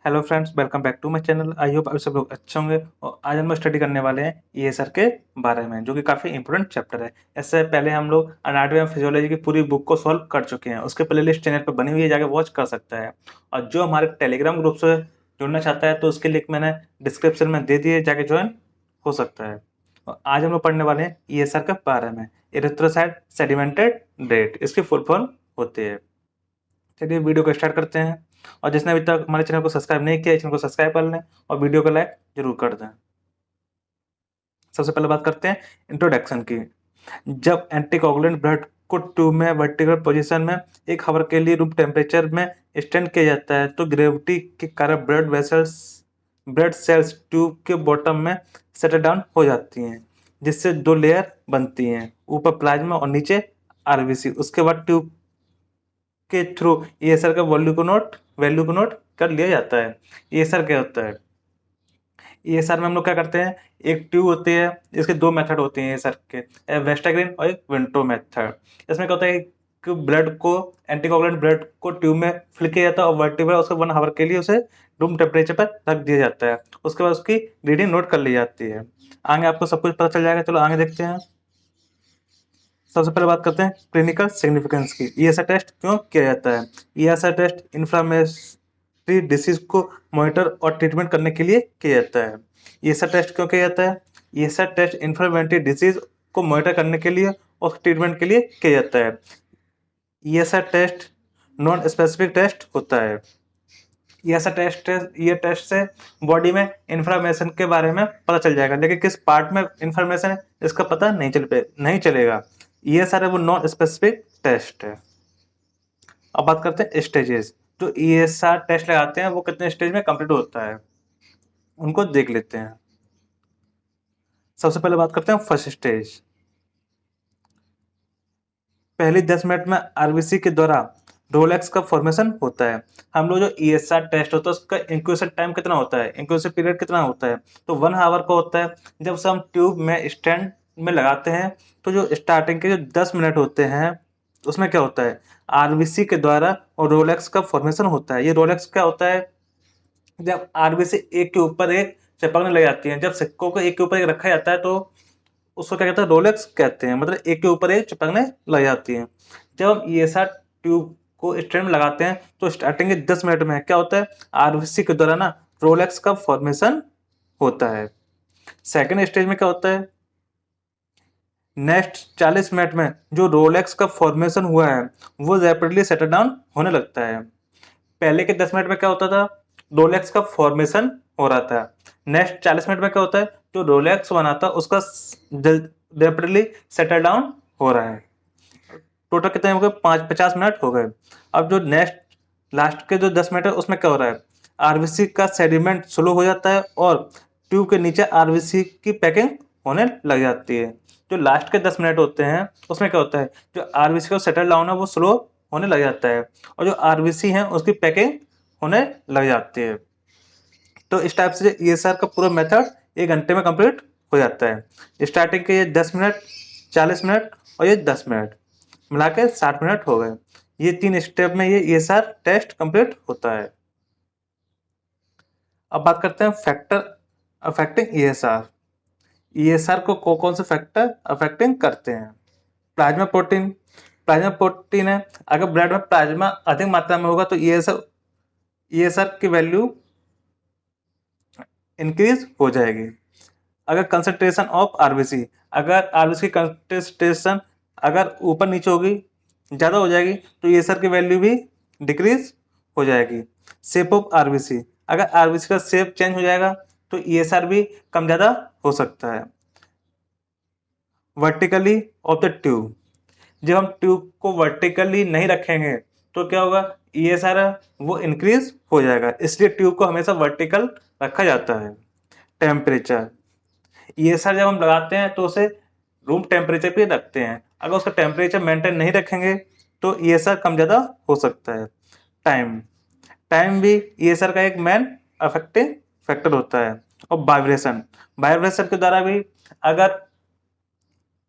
Hello friends, welcome back to my channel. I hope आप सब लोग अच्छे होंगे। और आज हम स्टडी करने वाले हैं ईएसआर के बारे में, जो कि काफ़ी इंपॉर्टेंट चैप्टर है। इससे पहले हम लोग एनाटॉमी एंड फिजियोलॉजी की पूरी बुक को सॉल्व कर चुके हैं। उसके प्लेलिस्ट चैनल पर बनी हुई है, जाके वॉच कर सकता है। और जो हमारे टेलीग्राम ग्रुप से जुड़ना चाहता है तो उसके लिंक मैंने डिस्क्रिप्शन में दे दिए, जाके ज्वाइन हो सकता है। और आज हम लोग पढ़ने वाले हैं ईएसआर के बारे में। इरिथ्रोसाइट सेडिमेंटेड डेट, इसकी फुल फॉर्म होती है। चलिए वीडियो को स्टार्ट करते हैं। और जिसने अभी तक हमारे चैनल को सब्सक्राइब नहीं किया, चैनल को सब्सक्राइब कर लें और वीडियो को लाइक जरूर कर दें। सबसे पहले बात करते हैं इंट्रोडक्शन की। जब एंटीकोगुलेंट ब्लड को ट्यूब में वर्टिकल पोजीशन में 1 आवर के लिए रूम टेम्परेचर में स्टेंड किया जाता है तो ग्रेविटी के कारण ब्लड सेल्स ट्यूब के बॉटम में सेटल डाउन हो जाती हैं, जिससे 2 लेयर बनती हैं, ऊपर प्लाज्मा और नीचे आरबीसी। उसके बाद ट्यूब के थ्रू ईएसआर का वैल्यू को नोट कर लिया जाता है। ईएसआर क्या होता है? ईएसआर में हम लोग क्या करते हैं, एक ट्यूब होती है, इसके 2 मेथड होते हैं ईएसआर के, एक वेस्टाग्रीन और एक विंटो मेथड। इसमें क्या होता है कि ब्लड को एंटीकोगुलेंट ब्लड को ट्यूब में फिल किया जाता है और वर्टिब्रल उसको 1 आवर के लिए उसे रूम टेम्परेचर पर रख दिया जाता है। उसके बाद उसकी रीडिंग नोट कर ली जाती है। आगे आपको सब कुछ पता चल जाएगा। चलो आगे देखते हैं। सबसे पहले बात करते हैं क्लिनिकल सिग्निफिकेंस की। ईएसआर टेस्ट क्यों किया जाता है? ईएसआर टेस्ट इन्फ्लेमेटरी डिसीज को मॉनिटर और ट्रीटमेंट करने के लिए किया जाता है। ईएसआर टेस्ट क्यों किया जाता है? ईएसआर टेस्ट इन्फ्लेमेटरी डिसीज को मॉनिटर करने के लिए और ट्रीटमेंट के लिए किया जाता है। ESR test non specific test होता है। ये टेस्ट से बॉडी में इंफॉर्मेशन के बारे में पता चल जाएगा, लेकिन किस पार्ट में इंफॉर्मेशन है इसका पता नहीं चलेगा। ये सारे वो नॉन स्पेसिफिक टेस्ट है। अब बात करते हैं स्टेजेस। जो ईएसआर टेस्ट लगाते हैं वो कितने स्टेज में कंप्लीट होता है, उनको देख लेते हैं। सबसे पहले बात करते हैं फर्स्ट स्टेज। पहली 10 मिनट में आरबीसी के द्वारा रोलेक्स का फॉर्मेशन होता है। हम लोग जो ईएसआर टेस्ट होता है उसका इंक्यूबेशन टाइम कितना होता है, इंक्यूबेशन पीरियड कितना होता है, तो 1 आवर का होता है। जब से हम ट्यूब में स्टैंड में लगाते हैं तो जो स्टार्टिंग के जो 10 मिनट होते हैं उसमें क्या होता है, आरबीसी के द्वारा और रोलेक्स का फॉर्मेशन होता है। ये रोलेक्स क्या होता है, जब आरबीसी एक के ऊपर एक चिपकने लग जाती है, जब सिक्कों को एक के ऊपर एक रखा जाता है तो उसको क्या कहते हैं, रोलेक्स कहते हैं। मतलब एक के ऊपर एक चिपकने लग जाती है। जब हम ईएसआर ट्यूब को स्ट्रेन में लगाते हैं तो स्टार्टिंग के 10 मिनट में क्या होता है, आरबीसी के द्वारा ना रोलेक्स का फॉर्मेशन होता है। सेकेंड स्टेज में क्या होता है, नेक्स्ट 40 मिनट में जो रोलेक्स का फॉर्मेशन हुआ है वो रैपिडली सेटल डाउन होने लगता है। पहले के 10 मिनट में क्या होता था, रोलेक्स का फॉर्मेशन हो रहा था। नेक्स्ट 40 मिनट में क्या होता है, जो रोलेक्स बना था उसका रैपिडली सेटल डाउन हो रहा है। टोटल कितने हो गए, 50 मिनट हो गए। अब जो नेक्स्ट लास्ट के जो 10 मिनट है उसमें क्या हो रहा है, आरबीसी का सेडिमेंट स्लो हो जाता है और ट्यूब के नीचे आरबीसी की पैकिंग होने लग जाती है। जो लास्ट के 10 मिनट होते हैं उसमें क्या होता है, जो आरबीसी का सेटल डाउन है वो स्लो होने लग जाता है और जो आरबीसी है उसकी पैकिंग होने लग जाती है। तो इस टाइप से ईएसआर का पूरा मेथड 1 घंटे में कंप्लीट हो जाता है। स्टार्टिंग के ये 10 मिनट, 40 मिनट और ये 10 मिनट मिला के 60 मिनट हो गए। ये 3 स्टेप में ये ईएसआर टेस्ट कंप्लीट होता है। अब बात करते हैं फैक्टर अफेक्टिंग ईएसआर। ईएसआर को कौन से फैक्टर अफेक्टिंग करते हैं? प्लाज्मा प्रोटीन है। अगर ब्लड में प्लाज्मा अधिक मात्रा में होगा तो ईएसआर की वैल्यू इंक्रीज हो जाएगी। अगर कंसंट्रेशन ऑफ आरबीसी, अगर आरबीसी की कंसंट्रेशन अगर ऊपर नीचे होगी, ज़्यादा हो जाएगी, तो ईएसआर की वैल्यू भी डिक्रीज हो जाएगी। शेप ऑफ आरबीसी, अगर आरबीसी का शेप चेंज हो जाएगा तो ईएसआर भी कम ज़्यादा हो सकता है। वर्टिकली ऑफ द ट्यूब, जब हम ट्यूब को वर्टिकली नहीं रखेंगे तो क्या होगा, ईएसआर वो इंक्रीज हो जाएगा, इसलिए ट्यूब को हमेशा वर्टिकल रखा जाता है। टेम्परेचर, ईएसआर जब हम लगाते हैं तो उसे रूम टेम्परेचर पे रखते हैं। अगर उसका टेम्परेचर मेंटेन नहीं रखेंगे तो ईएसआर कम ज़्यादा हो सकता है। टाइम, टाइम भी ईएसआर का एक मेन अफेक्टिंग फैक्टर होता है। और वाइब्रेशन, वाइब्रेशन के द्वारा भी, अगर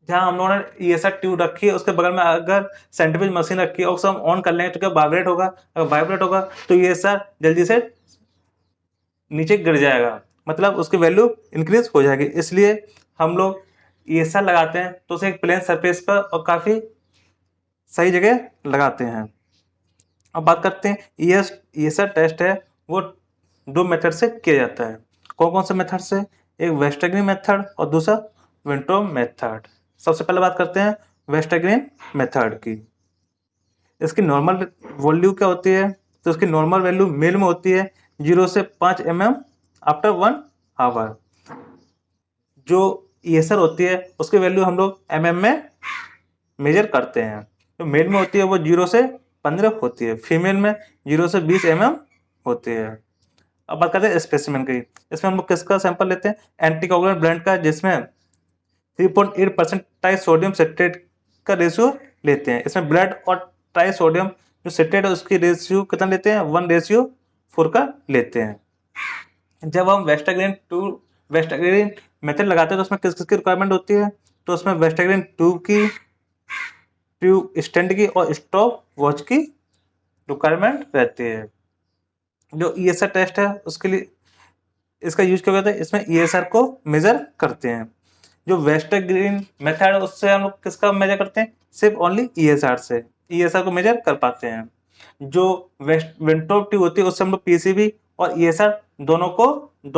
जहाँ हम लोगों ने ईएसआर ट्यूब रखी है उसके बगल में अगर सेंट्रीफ्यूज मशीन रखी है और उसे हम ऑन कर लेंगे तो क्या वाइब्रेट होगा, अगर वाइब्रेट होगा तो ईएसआर जल्दी से नीचे गिर जाएगा, मतलब उसकी वैल्यू इंक्रीज हो जाएगी। इसलिए हम लोग ESR लगाते हैं तो उसे एक प्लेन सरफेस पर और काफ़ी सही जगह लगाते हैं। अब बात करते हैं ESR टेस्ट है वो 2 मेथड से किया जाता है। कौन कौन से मेथड से? एक वेस्टरग्रीन मेथड और दूसरा विंट्रो मेथड। सबसे पहले बात करते हैं वेस्टरग्रीन मेथड की। इसकी नॉर्मल वैल्यू क्या होती है? तो इसकी नॉर्मल वैल्यू मेल में होती है 0 से 5 mm आफ्टर 1 आवर। जो ESR होती है उसकी वैल्यू हम लोग mm में मेजर करते हैं। तो मेल में होती है वो 0 से 15 होती है, फीमेल में 0 से 20 mm होती है। अब बात करते हैं स्पेसिमेन की। इसमें हम लोग किसका सैंपल लेते हैं? एंटीकोगुलेंट ब्लेंड का, जिसमें 3.8% ट्राई सोडियम सिट्रेट का रेशियो लेते हैं। इसमें ब्लड और ट्राई सोडियम जो सिट्रेट है उसकी रेशियो कितना लेते हैं? 1:4 का लेते हैं। जब हम वेस्टाग्रीन मेथड लगाते हैं तो उसमें किस किसकी रिक्वायरमेंट होती है? तो उसमें वेस्टाग्रीन ट्यूब स्टैंड की और स्टॉप वॉच की रिक्वायरमेंट रहती है। जो ESR टेस्ट है उसके लिए इसका यूज क्या करते हैं? इसमें ESR को मेजर करते हैं। जो वेस्टरग्रीन मेथड है उससे हम लोग किसका मेजर करते हैं? सिर्फ ओनली ESR से ESR को मेजर कर पाते हैं। जो विंट्रो ट्यूब होती है उससे हम लोग PCB और ESR दोनों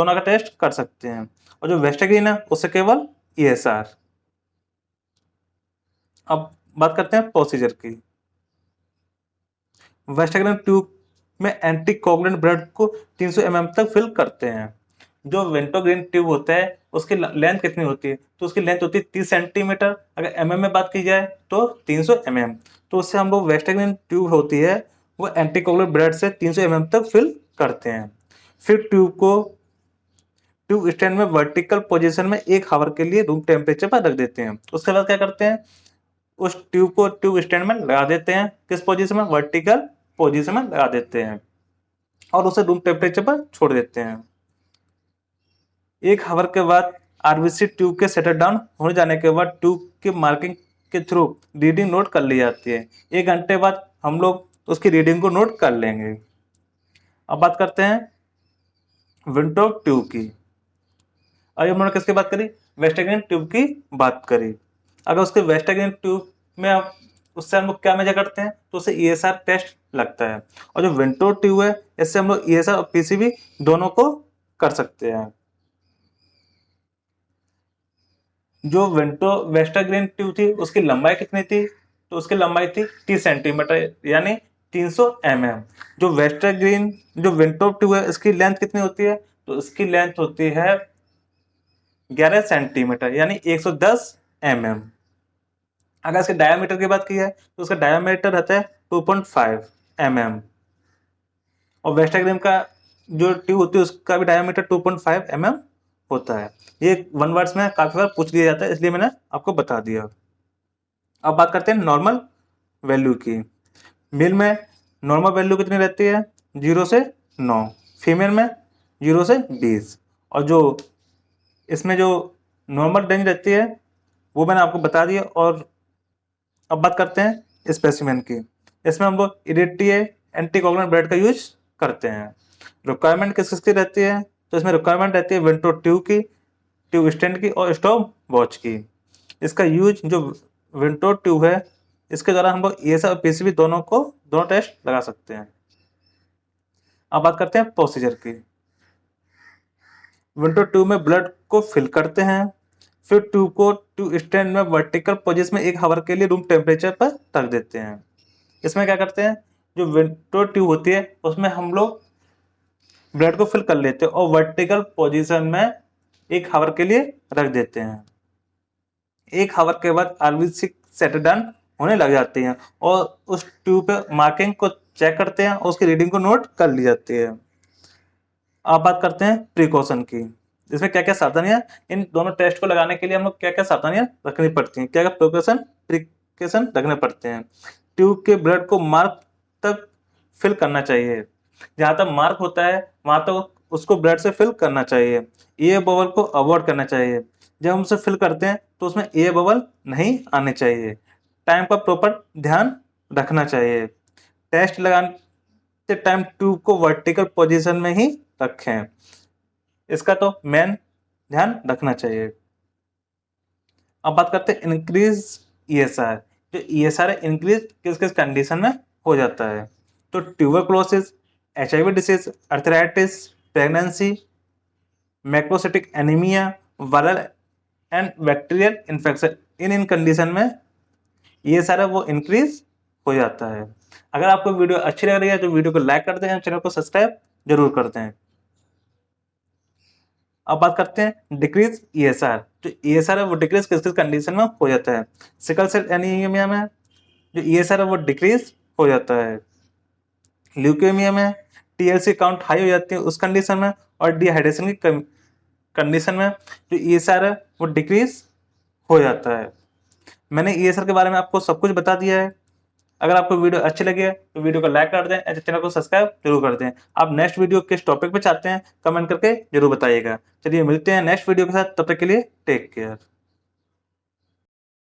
का टेस्ट कर सकते हैं। और जो वेस्टरग्रीन है उससे केवल ESR। अब बात करते हैं प्रोसीजर की। वेस्टरग्रीन ट्यूब में एंटीकोगुलेंट ब्लड को 300 mm तक फिल करते हैं। जो वेंटोग्रीन ट्यूब होता है उसकी लेंथ कितनी होती है? तो उसकी लेंथ होती है 30 सेंटीमीटर। अगर mm में बात की जाए तो 300 mm। तो उससे हम लोग वेस्टरग्रीन ट्यूब होती है वो एंटीकोगुलेंट ब्लड से 300 mm तक फिल करते हैं। फिर ट्यूब स्टैंड में वर्टिकल पोजीशन में 1 आवर के लिए रूम टेम्परेचर पर रख देते हैं। उसके बाद क्या करते हैं? उस ट्यूब को ट्यूब स्टैंड में लगा देते हैं। किस पोजीशन में? वर्टिकल पोजीशन में लगा देते हैं और उसे रूम टेम्परेचर पर छोड़ देते हैं। 1 आवर के बाद RBC ट्यूब के सेटल डाउन होने जाने के बाद ट्यूब की मार्किंग के थ्रू रीडिंग नोट कर ली जाती है। 1 घंटे बाद हम लोग उसकी रीडिंग को नोट कर लेंगे। अब बात करते हैं विंट्रो ट्यूब की। अभी हमने किसकी बात करी? वेस्टरग्रीन ट्यूब की बात करी। अगर उसके वेस्टरग्रीन ट्यूब में उससे हम लोग क्या मेजर करते हैं? तो उसे ESR टेस्ट लगता है। और जो विंट्रो ट्यूब है इससे हम लोग ESR और PCB दोनों को कर सकते हैं। जो वेस्टरग्रीन ट्यूब थी उसकी लंबाई कितनी थी? तो उसकी लंबाई थी 30 सेंटीमीटर यानी 300 mm। जो विंट्रो ट्यूब है इसकी लेंथ कितनी होती है? तो इसकी लेंथ होती है 11 सेंटीमीटर यानी 110 mm। अगर इसके डायमीटर की बात की है तो उसका डायमीटर रहता है 2.5 mm। और वेस्टरग्रीन का जो ट्यूब होती है उसका भी डायमीटर 2.5 mm होता है। ये 1 वर्ड्स में काफी बार पूछ लिया जाता है इसलिए मैंने आपको बता दिया। अब बात करते हैं नॉर्मल वैल्यू की। मेल में नॉर्मल वैल्यू कितनी रहती है? 0 से 9। फीमेल में 0 से 20। और जो इसमें जो नॉर्मल रेंज रहती है वो मैंने आपको बता दिया। और अब बात करते हैं स्पेसिमेन की। इसमें हम लोग इरेटिए एंटीकोगुलेंट ब्लड का यूज करते हैं। रिक्वायरमेंट किस किसकी रहती है? तो इसमें रिक्वायरमेंट रहती है विंट्रो ट्यूब की, ट्यूब स्टैंड की और स्टॉप वॉच की। इसका यूज जो विंट्रो ट्यूब है इसके द्वारा हम लोग ESR और PCB दोनों टेस्ट लगा सकते हैं। अब बात करते हैं प्रोसीजर की। विंट्रो ट्यूब में ब्लड को फिल करते हैं। फिर ट्यूब को ट्यूब स्टैंड में वर्टिकल पोजीशन में 1 आवर के लिए रूम टेम्परेचर पर रख देते हैं। इसमें क्या करते हैं? जो विंट्रो ट्यूब होती है उसमें हम लोग ब्लड को फिल कर लेते हैं और वर्टिकल पोजीशन में 1 आवर के लिए रख देते हैं। 1 आवर के बाद RBC सेटल डाउन होने लग जाती हैं और उस ट्यूब पे मार्किंग को चेक करते हैं और उसकी रीडिंग को नोट कर ली जाती है। अब बात करते हैं प्रिकॉशन की। इसमें क्या क्या सावधानियां, इन दोनों टेस्ट को लगाने के लिए हम लोग क्या क्या सावधानियां रखनी पड़ती हैं, क्या क्या प्रिकॉशन रखने पड़ते हैं। ट्यूब के ब्लड को मार्क तक फिल करना चाहिए। जहाँ तक मार्क होता है वहां तक उसको ब्लड से फिल करना चाहिए। एयर बबल को अवॉइड करना चाहिए। जब हम उसे फिल करते हैं तो उसमें एयर बबल नहीं आने चाहिए। टाइम का प्रॉपर ध्यान रखना चाहिए। टेस्ट लगाते टाइम ट्यूब को वर्टिकल पोजीशन में ही रखें। इसका तो मेन ध्यान रखना चाहिए। अब बात करते हैं इंक्रीज ईएसआर। जो ईएसआर है इंक्रीज किस किस कंडीशन में हो जाता है, तो tuberculosis, HIV disease, arthritis, pregnancy, macrocytic anaemia, viral and bacterial infection, in condition में ये सारा वो इंक्रीज हो जाता है। अगर आपको वीडियो अच्छी लग रही है तो वीडियो को लाइक कर दें, चैनल को सब्सक्राइब जरूर कर दें। अब बात करते हैं डिक्रीज ईएसआर। जो ईएसआर है वो डिक्रीज किस किस कंडीशन में हो जाता है। सिकल सेल एनीमिया में जो ईएसआर है वो डिक्रीज हो जाता है। ल्यूकेमिया में टीएलसी काउंट हाई हो जाती है उस कंडीशन में, और डिहाइड्रेशन की कंडीशन में जो ईएसआर है वो डिक्रीज हो जाता है। मैंने ईएसआर के बारे में आपको सब कुछ बता दिया है। अगर आपको वीडियो अच्छी लगी है तो वीडियो को लाइक कर दें, चैनल को सब्सक्राइब जरूर कर दें। आप नेक्स्ट वीडियो किस टॉपिक पे चाहते हैं कमेंट करके जरूर बताइएगा। चलिए मिलते हैं नेक्स्ट वीडियो के साथ, तब तक के लिए टेक केयर।